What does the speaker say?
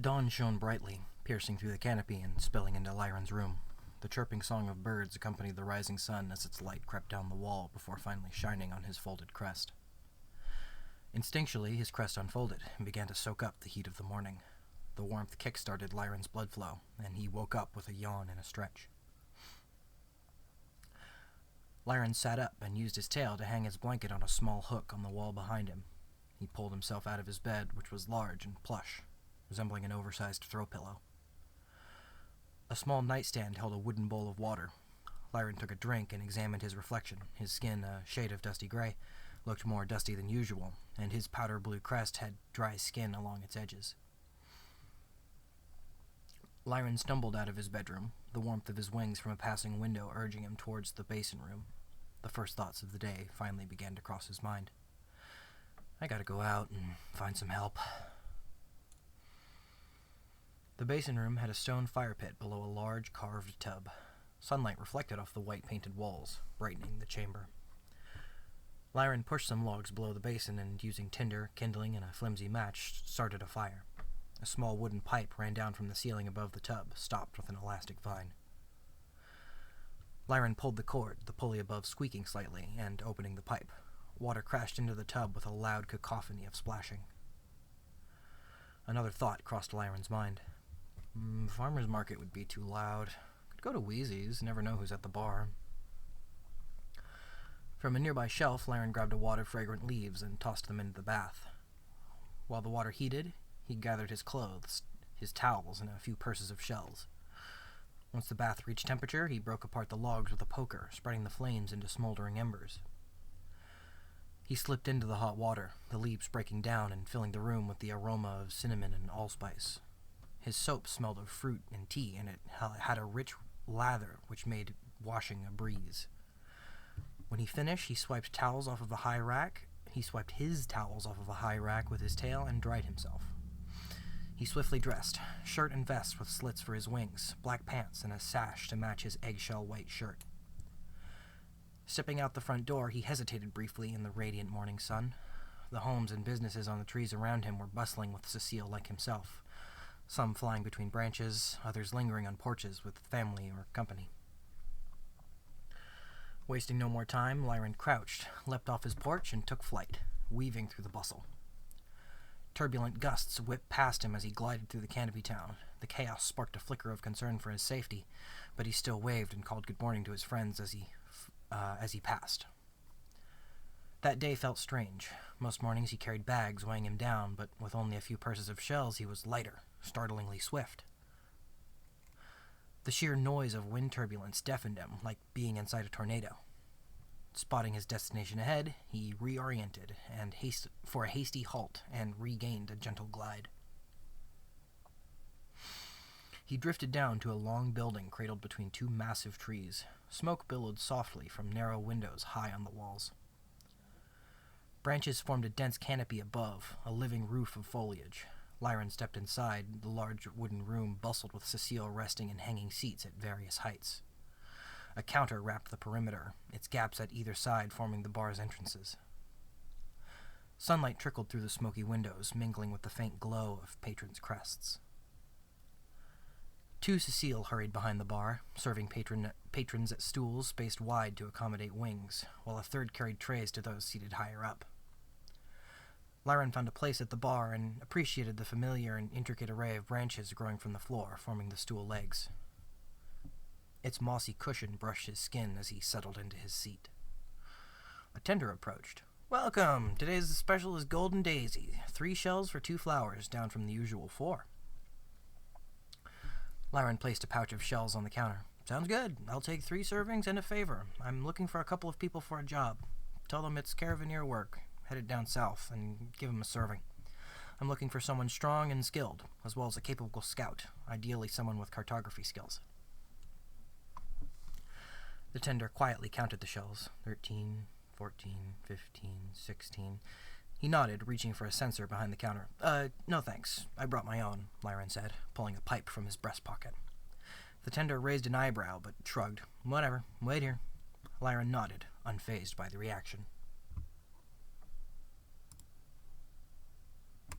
Dawn shone brightly, piercing through the canopy and spilling into Lyron's room. The chirping song of birds accompanied the rising sun as its light crept down the wall before finally shining on his folded crest. Instinctually, his crest unfolded and began to soak up the heat of the morning. The warmth kick-started Lyron's blood flow, and he woke up with a yawn and a stretch. Lyron sat up and used his tail to hang his blanket on a small hook on the wall behind him. He pulled himself out of his bed, which was large and plush, resembling an oversized throw pillow. A small nightstand held a wooden bowl of water. Lyron took a drink and examined his reflection. His skin, a shade of dusty gray, looked more dusty than usual, and his powder blue crest had dry skin along its edges. Lyron stumbled out of his bedroom, the warmth of his wings from a passing window urging him towards the basin room. The first thoughts of the day finally began to cross his mind. I gotta go out and find some help. The basin room had a stone fire pit below a large carved tub. Sunlight reflected off the white painted walls, brightening the chamber. Lyron pushed some logs below the basin and, using tinder, kindling, and a flimsy match, started a fire. A small wooden pipe ran down from the ceiling above the tub, stopped with an elastic vine. Lyron pulled the cord, the pulley above squeaking slightly, and opening the pipe. Water crashed into the tub with a loud cacophony of splashing. Another thought crossed Lyron's mind. Farmer's market would be too loud. Could go to Wheezy's, never know who's at the bar. From a nearby shelf, Lyron grabbed a wad of fragrant leaves and tossed them into the bath. While the water heated, he gathered his clothes, his towels, and a few purses of shells. Once the bath reached temperature, he broke apart the logs with a poker, spreading the flames into smoldering embers. He slipped into the hot water, the leaves breaking down and filling the room with the aroma of cinnamon and allspice. His soap smelled of fruit and tea, and it had a rich lather which made washing a breeze. When he finished, he swiped his towels off of a high rack with his tail and dried himself. He swiftly dressed, shirt and vest with slits for his wings, black pants, and a sash to match his eggshell white shirt. Stepping out the front door, he hesitated briefly in the radiant morning sun. The homes and businesses on the trees around him were bustling with Cecile like himself, some flying between branches, others lingering on porches with family or company. Wasting no more time, Lyron crouched, leapt off his porch, and took flight, weaving through the bustle. Turbulent gusts whipped past him as he glided through the canopy town. The chaos sparked a flicker of concern for his safety, but he still waved and called good morning to his friends as he passed. That day felt strange. Most mornings he carried bags weighing him down, but with only a few purses of shells he was lighter, startlingly swift. The sheer noise of wind turbulence deafened him, like being inside a tornado. Spotting his destination ahead, he reoriented for a hasty halt and regained a gentle glide. He drifted down to a long building cradled between two massive trees. Smoke billowed softly from narrow windows high on the walls. Branches formed a dense canopy above, a living roof of foliage. Lyron stepped inside. The large wooden room bustled with Cecile resting in hanging seats at various heights. A counter wrapped the perimeter, its gaps at either side forming the bar's entrances. Sunlight trickled through the smoky windows, mingling with the faint glow of patrons' crests. Two Cecile hurried behind the bar, serving patrons at stools spaced wide to accommodate wings, while a third carried trays to those seated higher up. Lyron found a place at the bar and appreciated the familiar and intricate array of branches growing from the floor, forming the stool legs. Its mossy cushion brushed his skin as he settled into his seat. A tender approached. "Welcome! Today's special is Golden Daisy. 3 shells for 2 flowers, down from the usual 4. Lyron placed a pouch of shells on the counter. "Sounds good. I'll take 3 servings and a favor. I'm looking for a couple of people for a job. Tell them it's caravaneer work. Headed down south, and give them a serving. I'm looking for someone strong and skilled, as well as a capable scout, ideally someone with cartography skills." The tender quietly counted the shells. 13, 14, 15, 16. He nodded, reaching for a censer behind the counter. No thanks. I brought my own," Lyron said, pulling a pipe from his breast pocket. The tender raised an eyebrow, but shrugged. "Whatever. Wait here." Lyron nodded, unfazed by the reaction.